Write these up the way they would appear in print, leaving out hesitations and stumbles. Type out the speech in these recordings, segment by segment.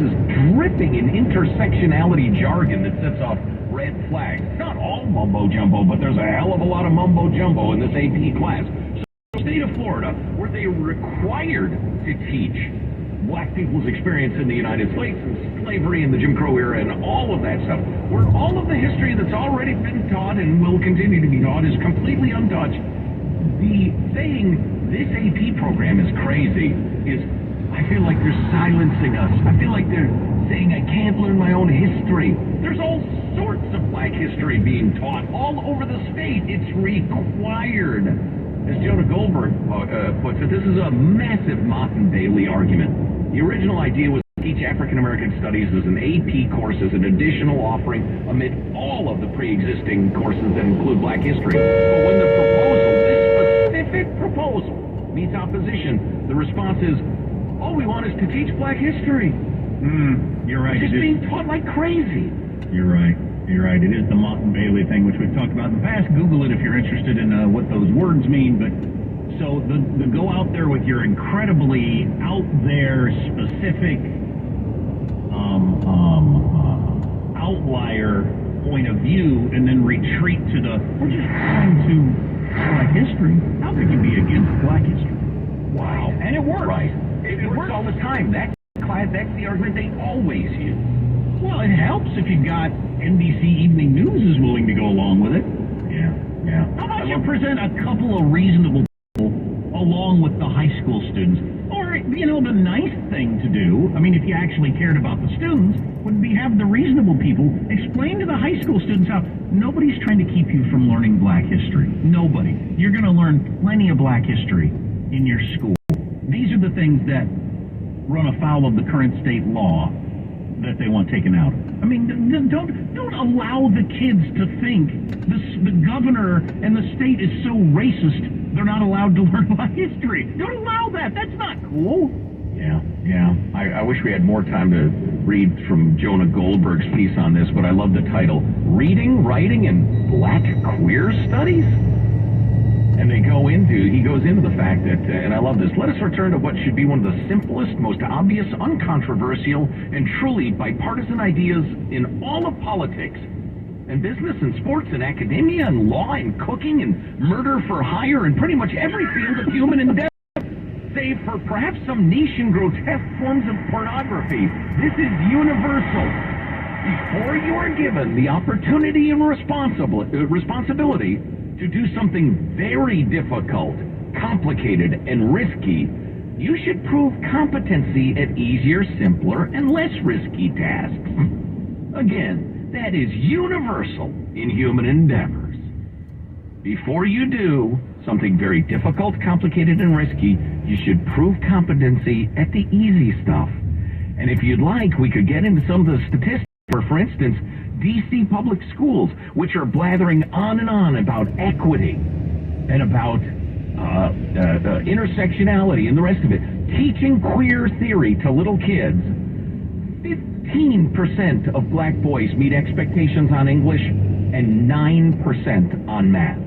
is dripping in intersectionality jargon that sets off red flags. Not all mumbo-jumbo, but there's a hell of a lot of mumbo-jumbo in this AP class. So the state of Florida, where they are required to teach black people's experience in the United States and slavery and the Jim Crow era and all of that stuff, where all of the history that's already been taught and will continue to be taught is completely untouched. The saying this AP program is crazy is, I feel like they're silencing us. I feel like they're saying I can't learn my own history. There's all sorts of black history being taught all over the state. It's required. As Jonah Goldberg puts it, this is a massive Mott and Bailey argument. The original idea was to teach African American studies as an AP course, as an additional offering amid all of the pre-existing courses that include black history. But when the proposal, this specific proposal, meets opposition, the response is, all we want is to teach black history. You're right. It's just being taught like crazy. You're right. You're right. It is the Mott and Bailey thing, which we've talked about in the past. Google it if you're interested in what those words mean. But so the go out there with your incredibly out there specific outlier point of view, and then retreat to we're just trying to black history. How could you be against black history? Wow. And it works. Right. It works all the time. That's the argument they always use. Well, it helps if you've got NBC Evening News is willing to go along with it. Yeah. How about you present a couple of reasonable people along with the high school students? Or, the nice thing to do, if you actually cared about the students, would be have the reasonable people explain to the high school students how nobody's trying to keep you from learning black history. Nobody. You're going to learn plenty of black history in your school. These are the things that run afoul of the current state law that they want taken out. Don't allow the kids to think the governor and the state is so racist they're not allowed to learn black history. Don't allow that. That's not cool. Yeah. I wish we had more time to read from Jonah Goldberg's piece on this, but I love the title, Reading, Writing, and Black Queer Studies? And he goes into the fact that, and I love this, let us return to what should be one of the simplest, most obvious, uncontroversial, and truly bipartisan ideas in all of politics, and business, and sports, and academia, and law, and cooking, and murder for hire, and pretty much every field of human endeavor, save for perhaps some niche and grotesque forms of pornography. This is universal. Before you are given the opportunity and responsibility to do something very difficult, complicated, and risky, you should prove competency at easier, simpler, and less risky tasks. Again, that is universal in human endeavors. Before you do something very difficult, complicated, and risky, you should prove competency at the easy stuff. And if you'd like, we could get into some of the statistics. For instance, D.C. public schools, which are blathering on and on about equity and about intersectionality and the rest of it, teaching queer theory to little kids. 15% of black boys meet expectations on English and 9% on math.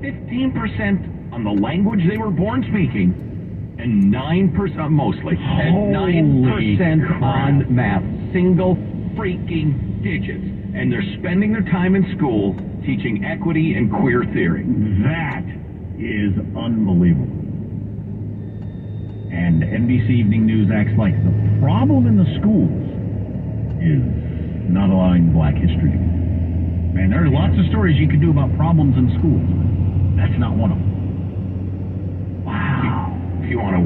15% on the language they were born speaking, and 9% mostly, and 9% on math. Single freaking digits. And they're spending their time in school teaching equity and queer theory. That is unbelievable. And NBC Evening News acts like the problem in the schools is not allowing black history. Man, there are lots of stories you could do about problems in schools. That's not one of them. Wow. If you want to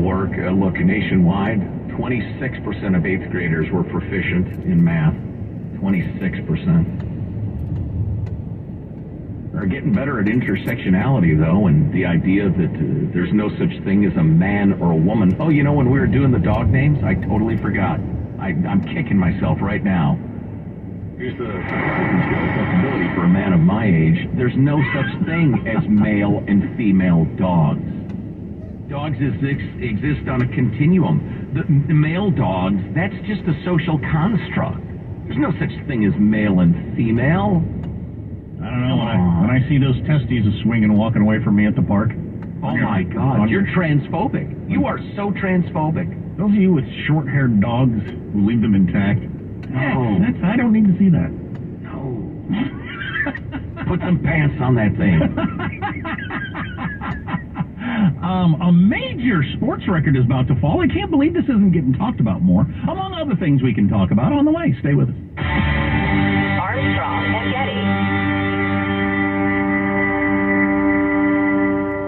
look nationwide, 26% of 8th graders were proficient in math. 26%. They're getting better at intersectionality, though, and the idea that there's no such thing as a man or a woman. Oh, when we were doing the dog names, I totally forgot. I'm kicking myself right now. Here's the possibility for a man of my age. There's no such thing as male and female dogs. Dogs exist on a continuum. The male dogs, that's just a social construct. There's no such thing as male and female. I don't know. When I see those testes swinging and walking away from me at the park. Oh my God, you're transphobic. You are so transphobic. Those of you with short-haired dogs who leave them intact. No. I don't need to see that. No. Put some pants on that thing. A major sports record is about to fall. I can't believe this isn't getting talked about more. Among other things we can talk about on the way. Stay with us. Armstrong and Getty.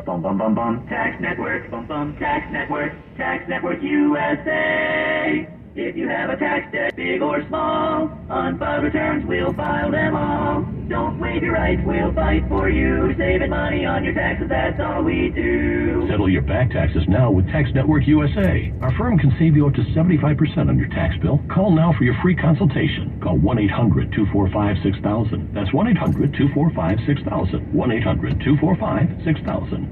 Bum bum bum bum. Tax Network. Bum bum. Tax Network. Tax Network USA. If you have a tax debt, big or small, unfiled returns, we'll file them all. Don't waive your rights, we'll fight for you. Saving money on your taxes, that's all we do. Settle your back taxes now with Tax Network USA. Our firm can save you up to 75% on your tax bill. Call now for your free consultation. Call 1-800-245-6000. That's 1-800-245-6000. 1-800-245-6000.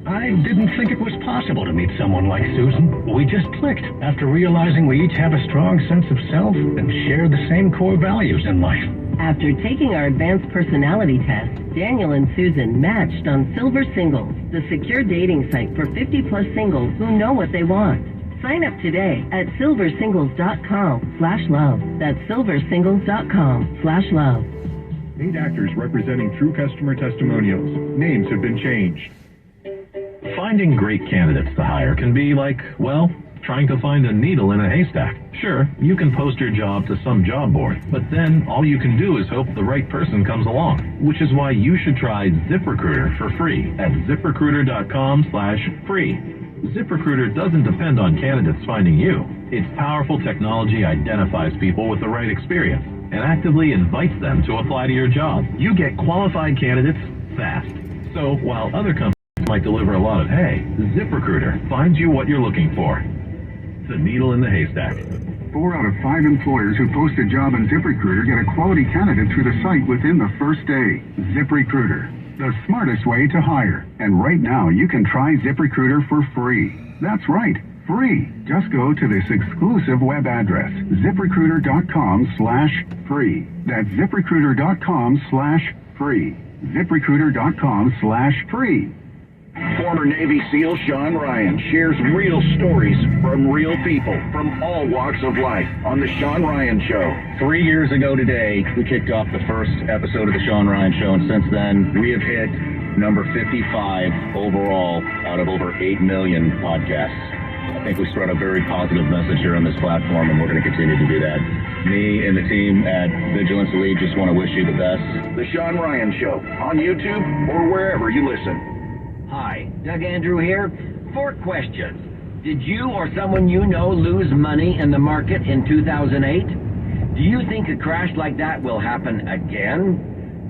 I didn't think it was possible to meet someone like Susan. We just clicked after realizing we each have a strong sense of self and share the same core values in life. After taking our advanced personality test, Daniel and Susan matched on Silver Singles, the secure dating site for 50-plus singles who know what they want. Sign up today at silversingles.com/love. That's silversingles.com/love. 8 actors representing true customer testimonials. Names have been changed. Finding great candidates to hire can be like, well, trying to find a needle in a haystack. Sure, you can post your job to some job board, but then all you can do is hope the right person comes along, which is why you should try ZipRecruiter for free at ZipRecruiter.com/free. ZipRecruiter doesn't depend on candidates finding you. Its powerful technology identifies people with the right experience and actively invites them to apply to your job. You get qualified candidates fast. So while other companies might deliver a lot of hay, ZipRecruiter finds you what you're looking for. It's a needle in the haystack. 4 out of 5 employers who post a job on ZipRecruiter get a quality candidate through the site within the first day. ZipRecruiter, the smartest way to hire. And right now, you can try ZipRecruiter for free. That's right, free. Just go to this exclusive web address, ZipRecruiter.com/free. That's ZipRecruiter.com/free. ZipRecruiter.com/free. Former Navy SEAL Sean Ryan shares real stories from real people from all walks of life on The Sean Ryan Show. 3 years ago today, we kicked off the first episode of The Sean Ryan Show, and since then, we have hit number 55 overall out of over 8 million podcasts. I think we spread a very positive message here on this platform, and we're going to continue to do that. Me and the team at Vigilance Elite just want to wish you the best. The Sean Ryan Show on YouTube or wherever you listen. Hi, Doug Andrew here. 4 questions. Did you or someone you know lose money in the market in 2008? Do you think a crash like that will happen again?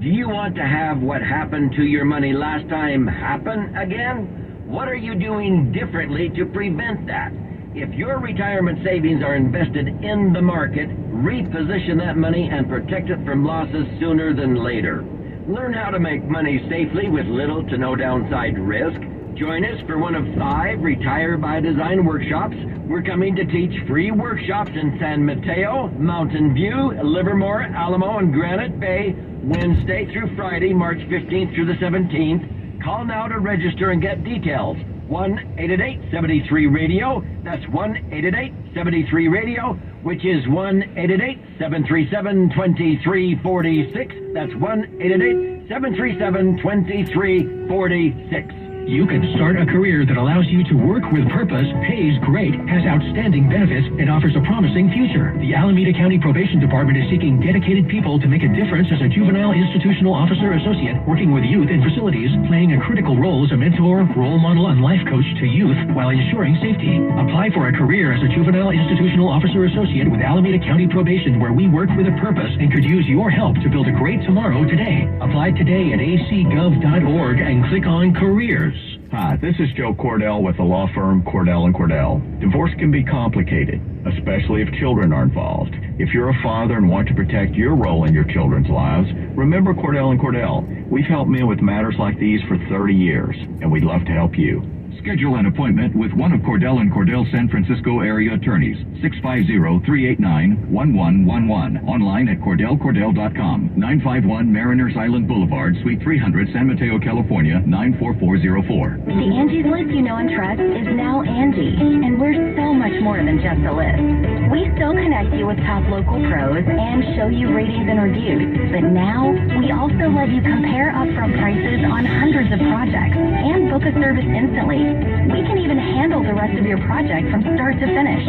Do you want to have what happened to your money last time happen again? What are you doing differently to prevent that? If your retirement savings are invested in the market, reposition that money and protect it from losses sooner than later. Learn how to make money safely with little to no downside risk. Join us for one of 5 Retire by Design workshops. We're coming to teach free workshops in San Mateo, Mountain View, Livermore, Alamo, and Granite Bay, Wednesday through Friday, March 15th through the 17th. Call now to register and get details. 1-888-73-RADIO. That's 1-888-73-RADIO, which is 1-888-737-2346. That's 1-888-737-2346. You can start a career that allows you to work with purpose, pays great, has outstanding benefits, and offers a promising future. The Alameda County Probation Department is seeking dedicated people to make a difference as a juvenile institutional officer associate, working with youth in facilities, playing a critical role as a mentor, role model, and life coach to youth while ensuring safety. Apply for a career as a juvenile institutional officer associate with Alameda County Probation, where we work with a purpose and could use your help to build a great tomorrow today. Apply today at acgov.org and click on Careers. Hi, this is Joe Cordell with the law firm Cordell & Cordell. Divorce can be complicated, especially if children are involved. If you're a father and want to protect your role in your children's lives, remember Cordell & Cordell. We've helped men with matters like these for 30 years, and we'd love to help you. Schedule an appointment with one of Cordell & Cordell San Francisco area attorneys. 650-389-1111. Online at CordellCordell.com. 951 Mariners Island Boulevard, Suite 300, San Mateo, California, 94404. The Angie's List you know and trust is now Angie, and we're so much more than just a list. We still connect you with top local pros and show you ratings and reviews, but now we also let you compare upfront prices on hundreds of projects and book a service instantly. We can even handle the rest of your project from start to finish.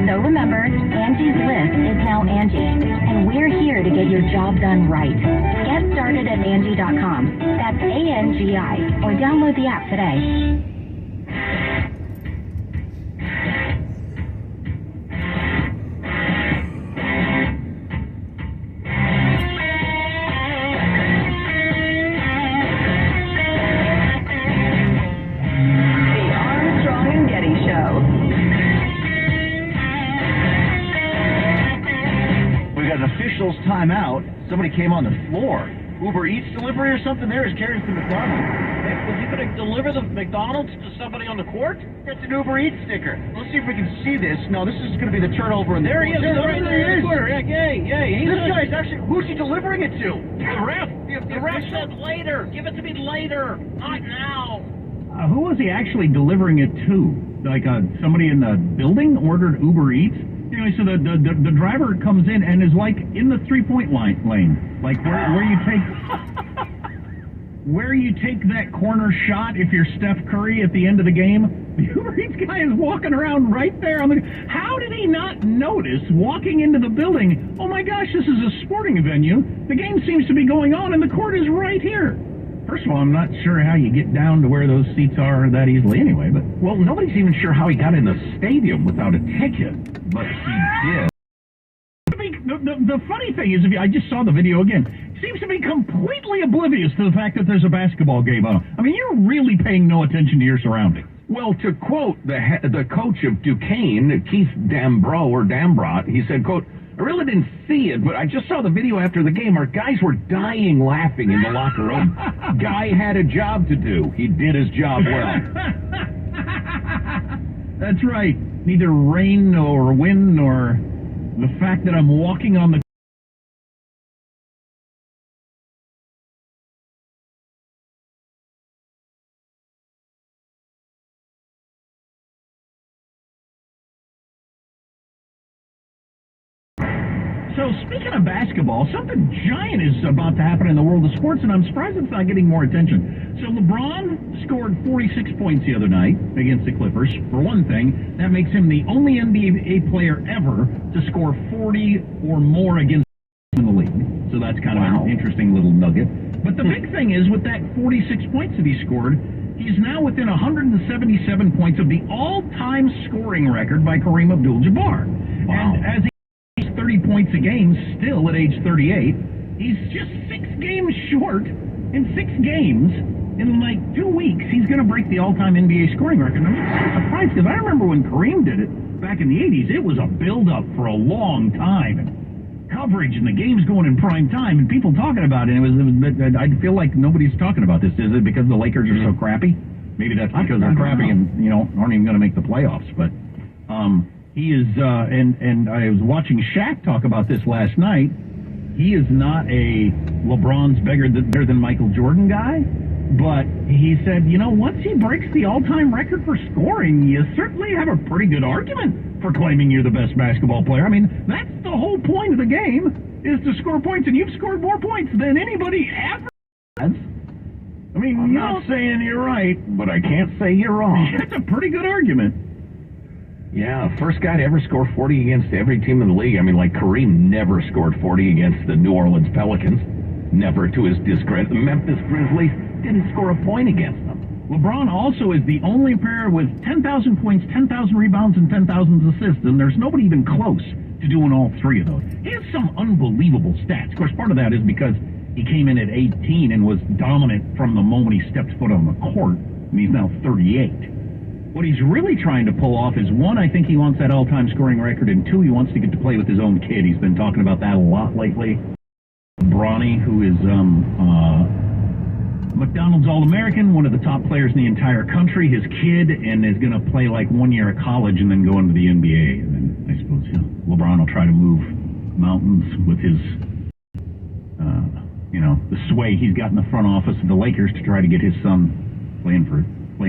So remember, Angie's List is now Angie, and we're here to get your job done right. Get started at Angie.com. That's ANGI, or download the app today. Time out. Somebody came on the floor. Uber Eats delivery or something there is carrying to McDonald's. Was he going to deliver the McDonald's to somebody on the court? That's an Uber Eats sticker. Let's see if we can see this. No, this is going to be the turnover. There he is. Right there. Yay. This guy's actually, who's he delivering it to? The ref. The ref said later. Give it to me later. Not now. Who was he actually delivering it to? Like somebody in the building ordered Uber Eats? Anyway, so the driver comes in and is like in the 3-point lane, like where you take where you take that corner shot if you're Steph Curry at the end of the game. The Uber Eats guy is walking around right there on the. How did he not notice walking into the building? Oh my gosh, this is a sporting venue. The game seems to be going on, and the court is right here. First of all, I'm not sure how you get down to where those seats are that easily anyway, but... Well, nobody's even sure how he got in the stadium without a ticket, but he did. The funny thing is, I just saw the video again, he seems to be completely oblivious to the fact that there's a basketball game on. I mean, you're really paying no attention to your surroundings. Well, to quote the coach of Duquesne, Keith Dambrot, he said, quote, I really didn't see it, but I just saw the video after the game. Our guys were dying laughing in the locker room. Guy had a job to do. He did his job well. That's right. Neither rain nor wind nor the fact that I'm walking on the So, speaking of basketball, something giant is about to happen in the world of sports, and I'm surprised it's not getting more attention. So, LeBron scored 46 points the other night against the Clippers. For one thing, that makes him the only NBA player ever to score 40 or more against in the league. So, that's kind of an interesting little nugget. But the big thing is, with that 46 points that he scored, he's now within 177 points of the all-time scoring record by Kareem Abdul-Jabbar. Wow. And as 30 points a game still at age 38. He's just 6 games short. In 6 games, in like 2 weeks, he's going to break the all-time NBA scoring record. I'm so surprised because I remember when Kareem did it back in the 80s, it was a build-up for a long time. And coverage and the game's going in prime time and people talking about it. I feel like nobody's talking about this. Is it because the Lakers are so crappy? Maybe that's because they're crappy and, aren't even going to make the playoffs. But, he is, and I was watching Shaq talk about this last night. He is not a LeBron's better than Michael Jordan guy, but he said, once he breaks the all-time record for scoring, you certainly have a pretty good argument for claiming you're the best basketball player. I mean, that's the whole point of the game, is to score points, and you've scored more points than anybody ever has. I mean, I'm not saying you're right, but I can't say you're wrong. That's a pretty good argument. Yeah, first guy to ever score 40 against every team in the league. I mean, like Kareem never scored 40 against the New Orleans Pelicans. Never, to his discredit. The Memphis Grizzlies didn't score a point against them. LeBron also is the only player with 10,000 points, 10,000 rebounds, and 10,000 assists, and there's nobody even close to doing all 3 of those. He has some unbelievable stats. Of course, part of that is because he came in at 18 and was dominant from the moment he stepped foot on the court, and he's now 38. What he's really trying to pull off is, 1, I think he wants that all-time scoring record, and 2, he wants to get to play with his own kid. He's been talking about that a lot lately. Bronny, who is McDonald's All-American, one of the top players in the entire country, his kid, and is going to play like 1 year of college and then go into the NBA. And then I suppose LeBron will try to move mountains with his, the sway he's got in the front office of the Lakers to try to get his son playing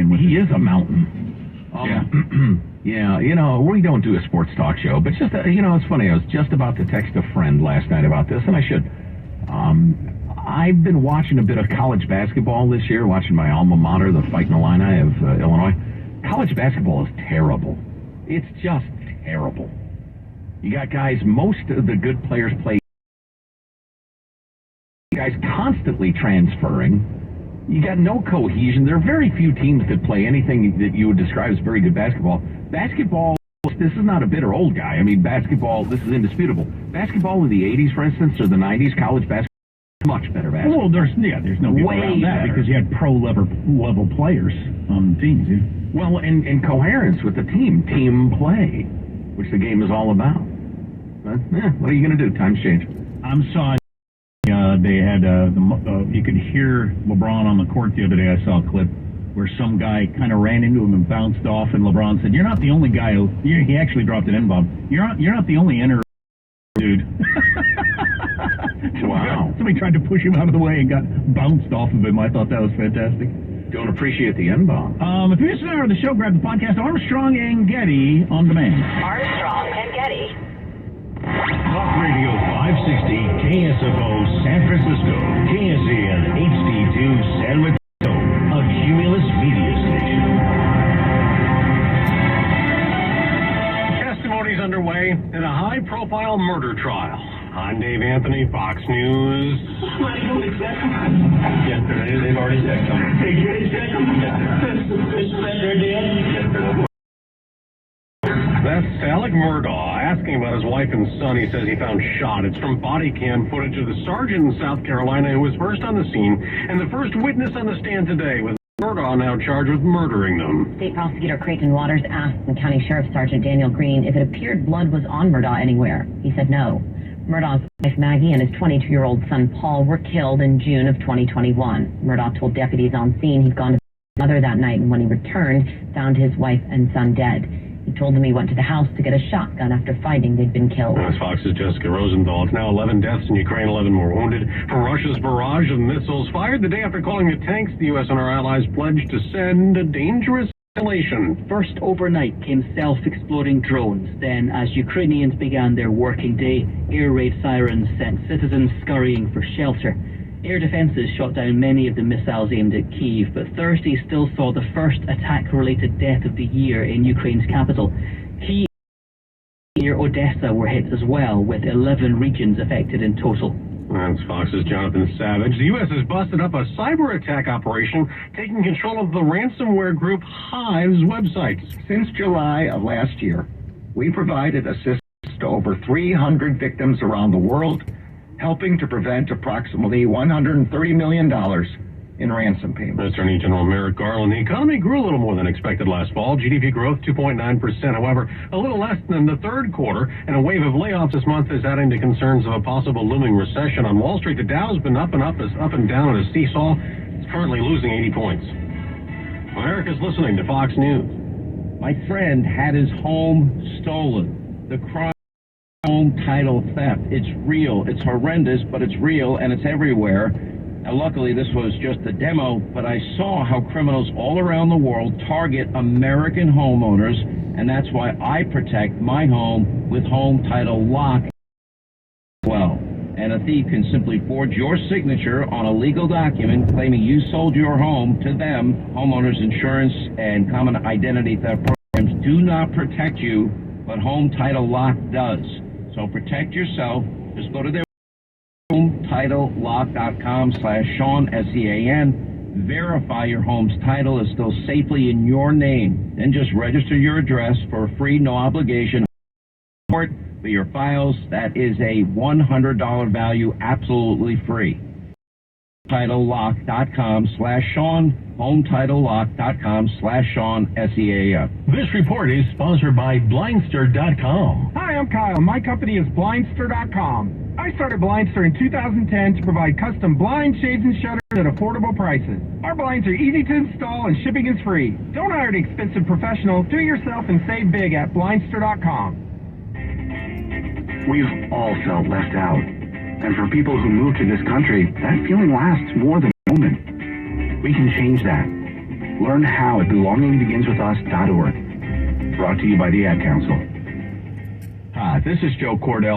with. He is a mountain. Yeah, we don't do a sports talk show, but just, it's funny, I was just about to text a friend last night about this, and I should. I've been watching a bit of college basketball this year, watching my alma mater, the Fighting Illini of Illinois. College basketball is terrible. It's just terrible. You got guys, most of the good players play, guys constantly transferring. You got no cohesion. There are very few teams that play anything that you would describe as very good basketball. Basketball, this is not a bitter old guy. I mean, basketball, this is indisputable. Basketball in the 80s, for instance, or the 90s, college basketball, much better basketball. Well, there's no getting around that because you had pro-level players on the teams. Yeah. Well, and coherence with the team play, which the game is all about. But, what are you going to do? Times change. They had you could hear LeBron on the court the other day. I saw a clip where some guy kind of ran into him and bounced off, and LeBron said, "You're not the only guy who." He actually dropped an N-bomb. You're not the only dude. Wow! Somebody tried to push him out of the way and got bounced off of him. I thought that was fantastic. Don't appreciate the N-bomb. If you missed an hour of the show, grab the podcast Armstrong and Getty on demand. Armstrong and Getty. Talk Radio 560 KSFO San Francisco, KSAN HD2 San Mateo, a Cumulus media station. Testimonies underway in a high-profile murder trial. I'm Dave Anthony, Fox News. Yes, sir. They've already checked them. They already checked them? Yes, sir. That's Alec Murdaugh asking about his wife and son he says he found shot. It's from body cam footage of the sergeant in South Carolina who was first on the scene and the first witness on the stand today, with Murdaugh now charged with murdering them. State Prosecutor Creighton Waters asked the County Sheriff Sergeant Daniel Green if it appeared blood was on Murdaugh anywhere. He said no. Murdaugh's wife Maggie and his 22-year-old son Paul were killed in June of 2021. Murdaugh told deputies on scene he'd gone to his mother that night, and when he returned, found his wife and son dead. He told them he went to the house to get a shotgun after finding they'd been killed. That's Fox's Jessica Rosenthal. It's now 11 deaths in Ukraine, 11 more wounded from Russia's barrage of missiles fired the day after calling the tanks the U.S. and our allies pledged to send a dangerous installation. First overnight came self-exploding drones. Then, as Ukrainians began their working day, air raid sirens sent citizens scurrying for shelter. Air defenses shot down many of the missiles aimed at Kyiv, but Thursday still saw the first attack-related death of the year in Ukraine's capital. Kyiv near Odessa were hit as well, with 11 regions affected in total. That's Fox's Jonathan Savage. The U.S. has busted up a cyber attack operation taking control of the ransomware group Hive's websites. Since July of last year, we provided assistance to over 300 victims around the world, helping to prevent approximately $130 million in ransom payments. Attorney General Merrick Garland. The economy grew a little more than expected last fall. GDP growth 2.9%. However, a little less than the third quarter, and a wave of layoffs this month is adding to concerns of a possible looming recession. On Wall Street, the Dow's been up and down on a seesaw. It's currently losing 80 points. America's listening to Fox News. My friend had his home stolen. The crime. Home title theft. It's real. It's horrendous, but it's real, and it's everywhere. Now, luckily, this was just a demo, but I saw how criminals all around the world target American homeowners, and that's why I protect my home with Home Title Lock as well. And a thief can simply forge your signature on a legal document claiming you sold your home to them. Homeowners insurance and common identity theft programs do not protect you, but Home Title Lock does. So protect yourself. Just go to their HomeTitleLock.com/Sean, SEAN. Verify your home's title is still safely in your name. Then just register your address for a free, no obligation report for your files. That is a $100 value, absolutely free. HomeTitleLock.com/Sean, HomeTitleLock.com/Sean, SEAN. This report is sponsored by Blindster.com. Hi, I'm Kyle. My company is Blindster.com. I started Blindster in 2010 to provide custom blinds, shades, and shutters at affordable prices. Our blinds are easy to install and shipping is free. Don't hire an expensive professional. Do it yourself and save big at Blindster.com. We've all felt left out. And for people who move to this country, that feeling lasts more than a moment. We can change that. Learn how at belongingbeginswithus.org. Brought to you by the Ad Council. Hi, this is Joe Cordell.